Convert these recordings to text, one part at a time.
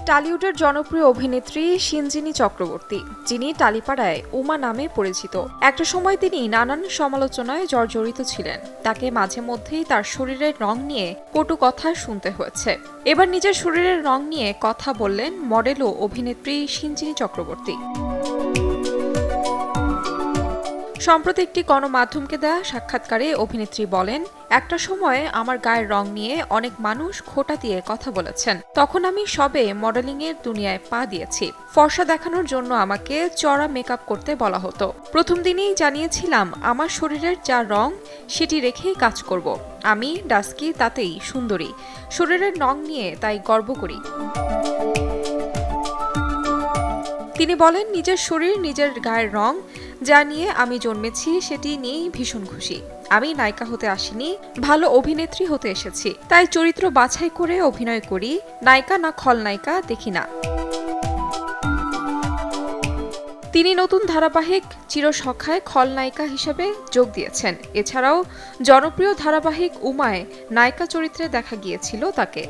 টালিউডের জনপ্রিয় অভিনেত্রী শিঞ্জিনী চক্রবর্তী, যিনি টালিপাড়ায় উমা নামে পরিচিত। একটা সময় তিনি নানান সমালোচনায় জর্জরিত ছিলেন। তাকে মাঝে মধ্যেই তার শরীরের রং নিয়ে কটু কথা শুনতে হয়েছে। এবার নিজের শরীরের রং নিয়ে কথা বললেন মডেল ও অভিনেত্রী শিঞ্জিনী চক্রবর্তী। সম্প্রতি একটি গণমাধ্যমকে দেয়া সাক্ষাৎকারে অভিনেত্রী বলেন, একটা সময়ে আমার গায়ের রং নিয়ে অনেক মানুষ খোঁটা দিয়ে কথা বলেছেন। তখন আমি সবে মডেলিংয়ের দুনিয়ায় পা দিয়েছি। ফর্সা দেখানোর জন্য আমাকে চড়া মেকআপ করতে বলা হতো। প্রথম দিনেই জানিয়েছিলাম আমার শরীরের যা রং সেটি রেখেই কাজ করব। আমি ডাস্কি, তাতেই সুন্দরী। শরীরের রং নিয়ে তাই গর্ব করি। তিনি বলেন, নিজের শরীর, নিজের গায়ের রং যা নিয়ে আমি জন্মেছি সেটি নিয়েই ভীষণ খুশি। আমি নায়িকা হতে আসিনি, ভালো অভিনেত্রী হতে এসেছি। তাই চরিত্র বাছাই করে অভিনয় করি, নায়িকা না খলনায়িকা দেখি না। তিনি নতুন ধারাবাহিক চিরসখায় খলনায়িকা হিসেবে যোগ দিয়েছেন। এছাড়াও জনপ্রিয় ধারাবাহিক উমায় নায়িকা চরিত্রে দেখা গিয়েছিল তাকে।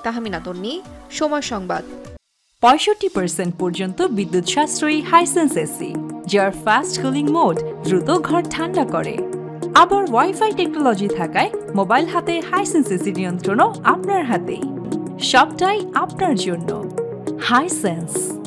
তাহমিনা তন্নি, সময় সংবাদ। 65% পর্যন্ত বিদ্যুৎ সাশ্রয়ী হাইসেন্স এসি, যার ফাস্ট কুলিং মোড দ্রুত ঘর ঠান্ডা করে। আবার ওয়াইফাই টেকনোলজি থাকায় মোবাইল হাতে হাইসেন্স এসি নিয়ন্ত্রণও আপনার হাতেই। সবটাই আপনার জন্য হাইসেন্স।